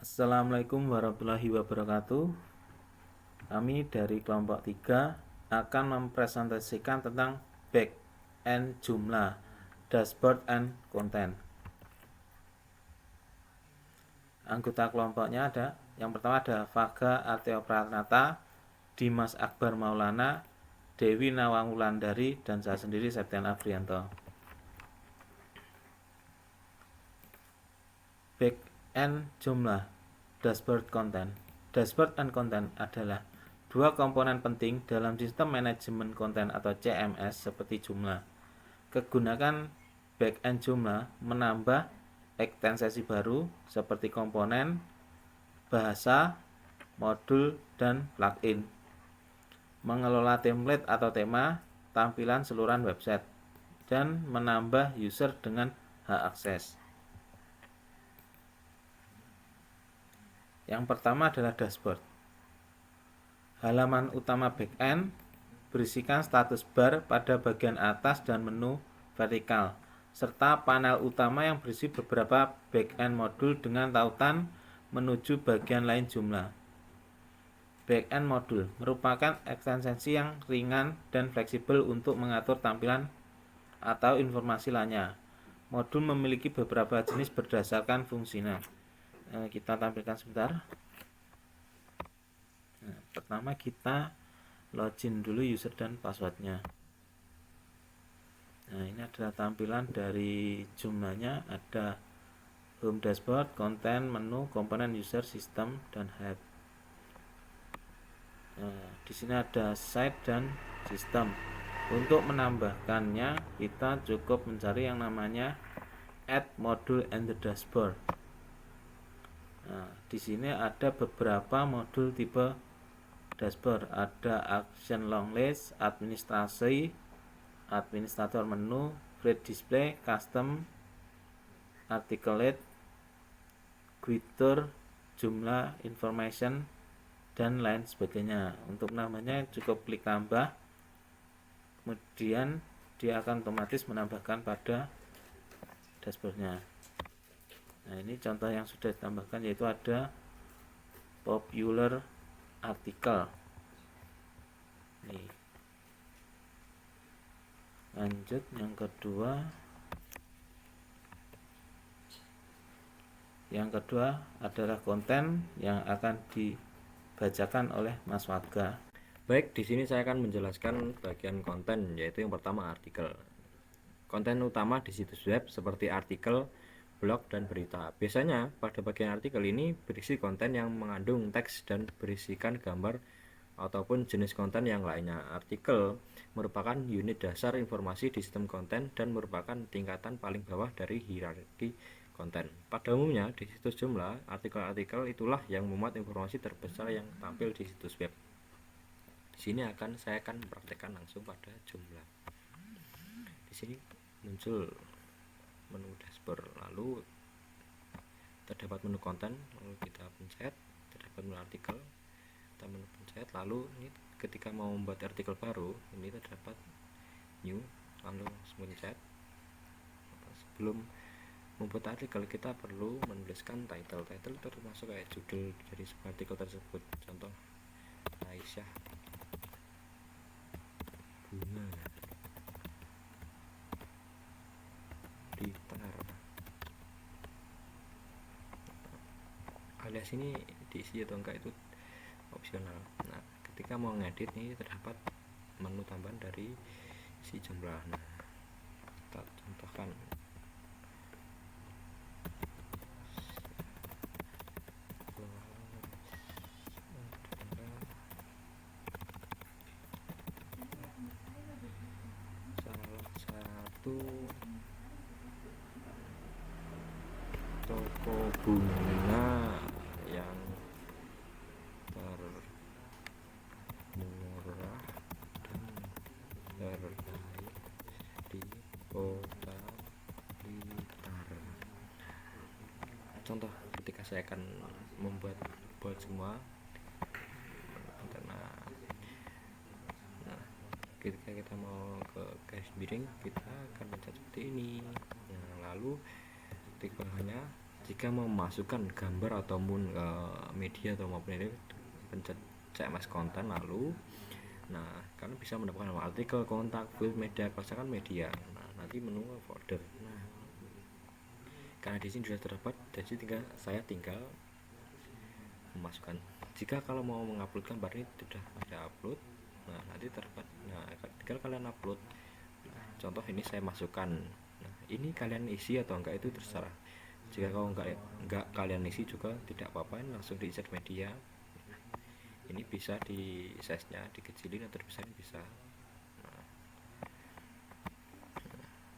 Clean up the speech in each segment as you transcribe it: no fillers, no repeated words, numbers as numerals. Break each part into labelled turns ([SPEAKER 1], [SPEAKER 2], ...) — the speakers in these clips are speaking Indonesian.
[SPEAKER 1] Assalamualaikum warahmatullahi wabarakatuh. Kami dari kelompok 3 akan mempresentasikan tentang back end jumlah, dashboard and content. Anggota kelompoknya ada, yang pertama ada Vaga Artio Pranata, Dimas Akbar Maulana, Dewi Nawangulandari, dan saya sendiri Septian Afrianto. Back end jumlah, dashboard content. Dashboard and content adalah dua komponen penting dalam sistem manajemen konten atau CMS seperti jumlah. Kegunakan back end jumlah menambah ekstensi baru seperti komponen, bahasa, modul, dan plugin. Mengelola template atau tema, tampilan seluruhan website, dan menambah user dengan hak akses. Yang pertama adalah dashboard. Halaman utama backend berisikan status bar pada bagian atas dan menu vertikal, serta panel utama yang berisi beberapa backend modul dengan tautan menuju bagian lain jumlah. Backend modul merupakan ekstensi yang ringan dan fleksibel untuk mengatur tampilan atau informasi lainnya. Modul memiliki beberapa jenis berdasarkan fungsinya. Kita tampilkan sebentar. Pertama kita login dulu user dan passwordnya. Ini adalah tampilan dari jumlahnya. Ada home, dashboard, konten, menu, komponen, user, sistem, dan help. Di sini ada site dan sistem. Untuk menambahkannya kita cukup mencari yang namanya add module and the dashboard. Di sini ada beberapa modul tipe dashboard. Ada action long list, administrasi, administrator menu, free display, custom, articulate, quitter, jumlah, information, dan lain sebagainya. Untuk namanya cukup klik tambah, kemudian dia akan otomatis menambahkan pada dashboardnya. Ini contoh yang sudah ditambahkan, yaitu ada popular artikel. Lanjut yang kedua. Yang kedua adalah konten yang akan dibacakan oleh Mas Vaga.
[SPEAKER 2] Baik, di sini saya akan menjelaskan bagian konten, yaitu yang pertama artikel. Konten utama di situs web seperti artikel, blog, dan berita. Biasanya pada bagian artikel ini berisi konten yang mengandung teks dan berisikan gambar ataupun jenis konten yang lainnya. Artikel merupakan unit dasar informasi di sistem konten dan merupakan tingkatan paling bawah dari hierarki konten. Pada umumnya di situs jumlah, artikel-artikel itulah yang memuat informasi terbesar yang tampil di situs web. Di sini saya akan mempraktekkan langsung pada jumlah. Di sini muncul menu dashboard, lalu terdapat menu konten, lalu kita pencet, terdapat menu artikel, kita menu pencet, lalu ini ketika mau membuat artikel baru, ini terdapat new, lalu pencet. Sebelum membuat artikel kita perlu menuliskan title termasuk kayak judul dari sebuah artikel tersebut. Contoh, Aisyah bunga gitar, alias ini diisi atau enggak itu opsional. Nah, ketika mau ngedit ini terdapat menu tambahan dari si jumlah. Nah, kita contohkan. Toko bunga yang termurah dan terbaik di kota Blitar. Contoh ketika saya akan membuat semua karena ketika kita mau ke garis miring kita akan mencet seperti ini. Lalu klik bawahnya Jika mau memasukkan gambar ataupun media atau maupun ini, pencet CMS konten, lalu kalian bisa mendapatkan artikel, kontak, field, media, kelasakan media. Nanti menu folder. Karena di sini sudah terdapat, jadi saya tinggal memasukkan. Jika kalau mau mengupload gambar ini sudah ada upload, nanti terdapat, tinggal kalian upload. Contoh ini saya masukkan. Ini kalian isi atau enggak itu terserah. Jika kalau enggak kalian isi juga tidak apa-apa, langsung di insert media. Ini bisa di size-nya dikecilin atau dibesarin bisa.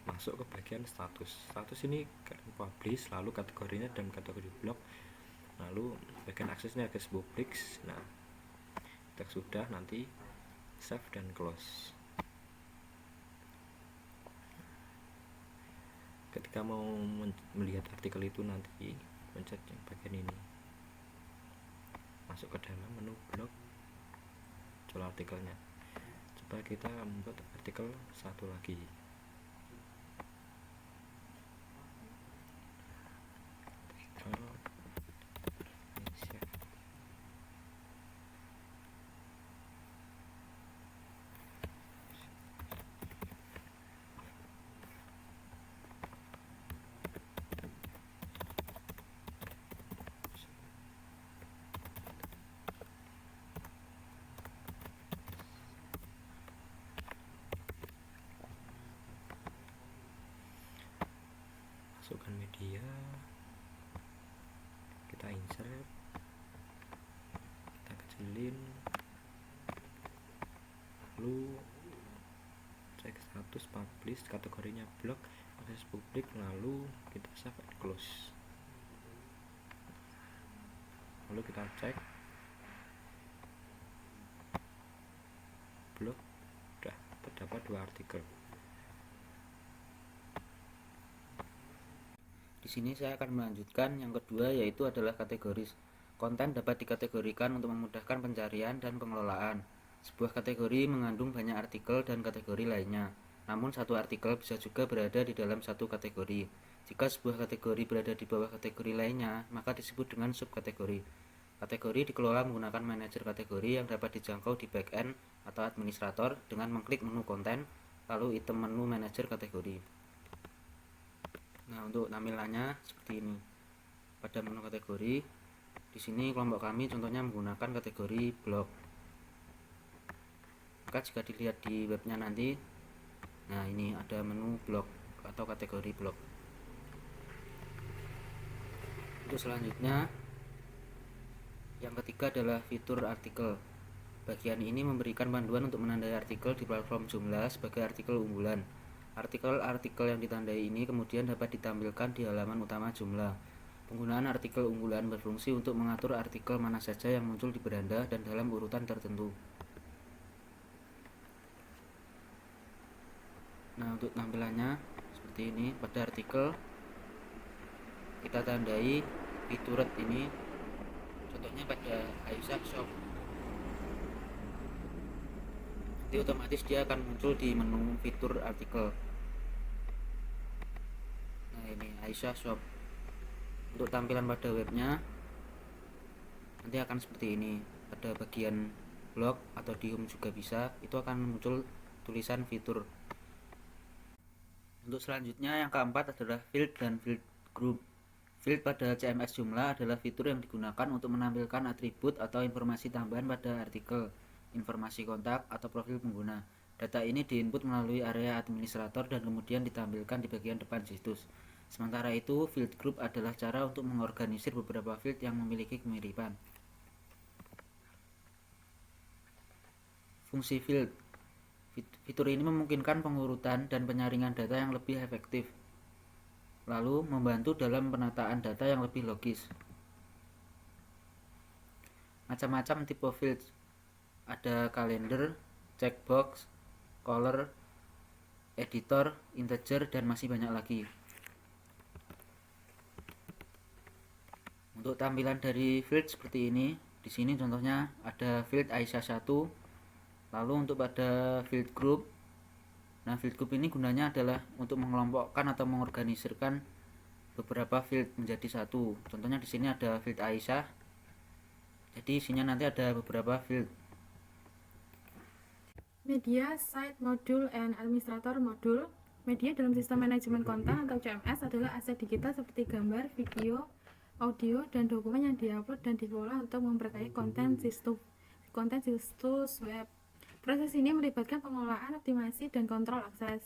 [SPEAKER 2] Masuk ke bagian status ini kalian publish, lalu kategorinya dan kategori blog, lalu bagian aksesnya akses publik. Kita sudah, nanti save dan close. Ketika mau melihat artikel itu, nanti pencet yang bagian ini, masuk ke dalam menu blog, jual artikelnya. Coba kita membuat artikel satu lagi. Masukkan media, kita insert, kita kecilin, lalu cek status, publish, kategorinya blog, akses publik, lalu kita save and close. Lalu kita cek blog, sudah terdapat 2 artikel.
[SPEAKER 3] Di sini saya akan melanjutkan yang kedua, yaitu adalah kategori. Konten dapat dikategorikan untuk memudahkan pencarian dan pengelolaan. Sebuah kategori mengandung banyak artikel dan kategori lainnya. Namun satu artikel bisa juga berada di dalam satu kategori. Jika sebuah kategori berada di bawah kategori lainnya, maka disebut dengan subkategori. Kategori dikelola menggunakan manajer kategori yang dapat dijangkau di backend atau administrator dengan mengklik menu konten, lalu item menu manajer kategori. Nah, untuk tampilannya seperti ini. Pada menu kategori, di sini kelompok kami contohnya menggunakan kategori blog. Maka jika dilihat di webnya nanti, nah ini ada menu blog atau kategori blog. Untuk selanjutnya, yang ketiga adalah fitur artikel. Bagian ini memberikan panduan untuk menandai artikel di platform Joomla sebagai artikel unggulan. Artikel-artikel yang ditandai ini kemudian dapat ditampilkan di halaman utama Joomla. Penggunaan artikel unggulan berfungsi untuk mengatur artikel mana saja yang muncul di beranda dan dalam urutan tertentu. Nah, untuk tampilannya seperti ini. Pada artikel kita tandai featured ini, contohnya pada Aisyah Shop. Nanti otomatis dia akan muncul di menu fitur artikel. Nah, ini Aisyah Shop. Untuk tampilan pada webnya nanti akan seperti ini. Pada bagian blog atau di home juga bisa, itu akan muncul tulisan fitur. Untuk selanjutnya yang keempat adalah field dan field group. Field pada CMS Joomla adalah fitur yang digunakan untuk menampilkan atribut atau informasi tambahan pada artikel, informasi kontak, atau profil pengguna. Data ini diinput melalui area administrator dan kemudian ditampilkan di bagian depan situs. Sementara itu, field group adalah cara untuk mengorganisir beberapa field yang memiliki kemiripan. Fungsi field. Fitur ini memungkinkan pengurutan dan penyaringan data yang lebih efektif, lalu membantu dalam penataan data yang lebih logis. Macam-macam tipe field. Ada kalender, checkbox, color, editor, integer, dan masih banyak lagi. Untuk tampilan dari field seperti ini, di sini contohnya ada field Aisyah 1. Lalu untuk pada field group, nah field group ini gunanya adalah untuk mengelompokkan atau mengorganisirkan beberapa field menjadi satu. Contohnya di sini ada field Aisyah. Jadi isinya nanti ada beberapa field.
[SPEAKER 4] Media, Site, Module, and Administrator Module. Media dalam sistem manajemen konten atau CMS adalah aset digital seperti gambar, video, audio, dan dokumen yang diupload dan dikelola untuk memperkaya konten situs web. Proses ini melibatkan pengelolaan, optimasi, dan kontrol akses.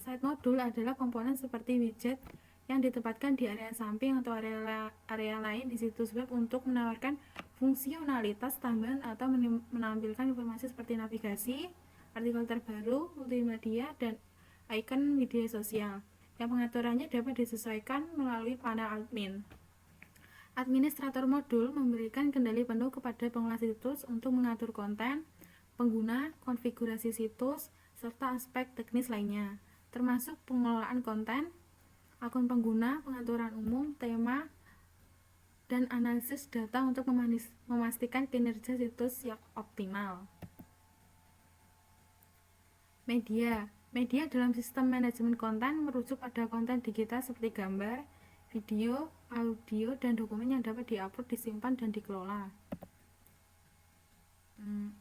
[SPEAKER 4] Site module adalah komponen seperti widget yang ditempatkan di area samping atau area lain di situs web untuk menawarkan fungsionalitas tambahan atau menampilkan informasi seperti navigasi, artikel terbaru, multimedia, dan ikon media sosial. Yang pengaturannya dapat disesuaikan melalui panel admin. Administrator modul memberikan kendali penuh kepada pengelola situs untuk mengatur konten, pengguna, konfigurasi situs, serta aspek teknis lainnya, termasuk pengelolaan konten, akun pengguna, pengaturan umum, tema, dan analisis data untuk memastikan kinerja situs yang optimal. Media dalam sistem manajemen konten merujuk pada konten digital seperti gambar, video, audio, dan dokumen yang dapat diupload, disimpan, dan dikelola.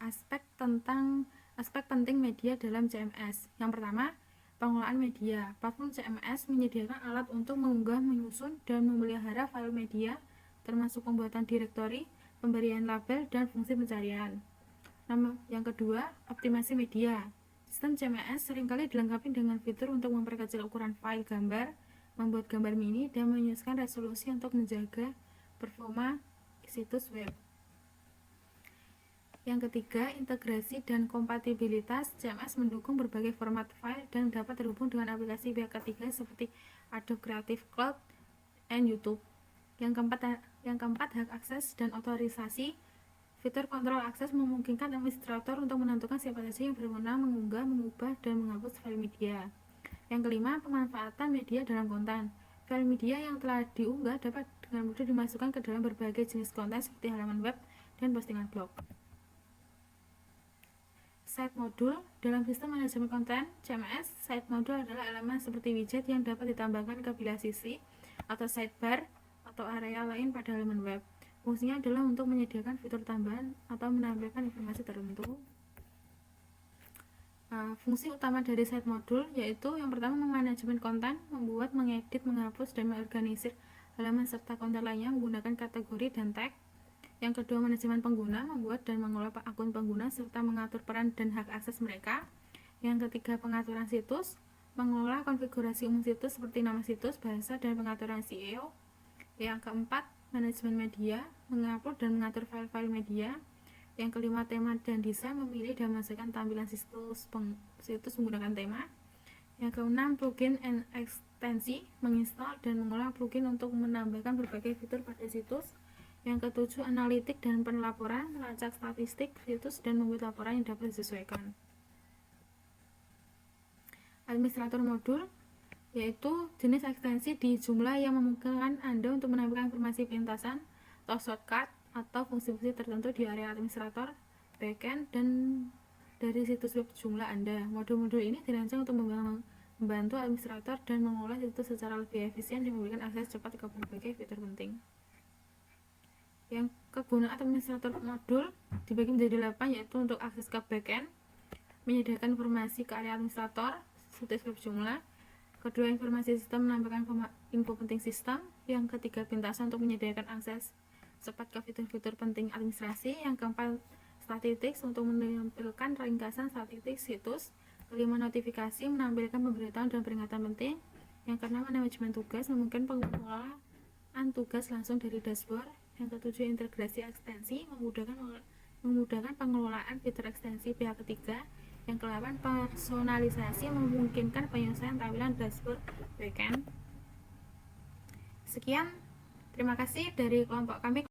[SPEAKER 4] Aspek penting media dalam CMS. Yang pertama, pengelolaan media. Platform CMS menyediakan alat untuk mengunggah, menyusun, dan memelihara file media, termasuk pembuatan direktori, pemberian label, dan fungsi pencarian. Yang kedua, optimasi media. Sistem CMS seringkali dilengkapi dengan fitur untuk memperkecil ukuran file gambar, membuat gambar mini, dan menyesuaikan resolusi untuk menjaga performa situs web. Yang ketiga, integrasi dan kompatibilitas. CMS mendukung berbagai format file dan dapat terhubung dengan aplikasi pihak ketiga seperti Adobe Creative Cloud dan YouTube. Yang keempat, hak akses dan otorisasi. Fitur kontrol akses memungkinkan administrator untuk menentukan siapa saja yang berwenang mengunggah, mengubah, dan menghapus file media. Yang kelima, pemanfaatan media dalam konten. File media yang telah diunggah dapat dengan mudah dimasukkan ke dalam berbagai jenis konten seperti halaman web dan postingan blog. Site module. Dalam sistem manajemen konten CMS, site module adalah elemen seperti widget yang dapat ditambahkan ke bilah sisi atau sidebar atau area lain pada halaman web. Fungsinya adalah untuk menyediakan fitur tambahan atau menampilkan informasi tertentu. Fungsi utama dari site module yaitu yang pertama, memanajemen konten, membuat, mengedit, menghapus, dan mengorganisir halaman serta konten lainnya menggunakan kategori dan tag. Yang kedua, manajemen pengguna, membuat dan mengelola akun pengguna serta mengatur peran dan hak akses mereka. Yang ketiga, pengaturan situs, mengelola konfigurasi umum situs seperti nama situs, bahasa, dan pengaturan SEO. Yang keempat, manajemen media, mengupload dan mengatur file-file media. Yang kelima, tema dan desain, memilih dan memasukkan tampilan situs menggunakan tema. Yang keenam, plugin and ekstensi, menginstal dan mengolah plugin untuk menambahkan berbagai fitur pada situs. Yang ketujuh, analitik dan penlaporan, melacak statistik situs dan membuat laporan yang dapat disesuaikan. Administrator modul yaitu jenis ekstensi di jumlah yang memungkinkan Anda untuk menampilkan informasi pintasan atau shortcut atau fungsi-fungsi tertentu di area administrator, backend, dan dari situs web jumlah Anda. Modul-modul ini dirancang untuk membantu administrator dan mengolah situs secara lebih efisien dan memberikan akses cepat ke berbagai fitur penting. Yang kegunaan administrator modul dibagi menjadi 8, yaitu untuk akses ke backend, menyediakan informasi ke area administrator, situs web jumlah. Kedua, informasi sistem, menambahkan info penting sistem. Yang ketiga, pintasan untuk menyediakan akses cepat ke fitur-fitur penting administrasi. Yang keempat, statistics untuk menampilkan ringkasan statistik situs. Kelima, notifikasi, menampilkan pemberitahuan dan peringatan penting. Yang keenam, manajemen tugas, memungkinkan pengelolaan tugas langsung dari dashboard. Yang ketujuh, integrasi ekstensi, memudahkan pengelolaan fitur ekstensi pihak ketiga. Yang ke-8, personalisasi, memungkinkan penyesuaian tampilan dashboard backend. Sekian, terima kasih dari kelompok kami.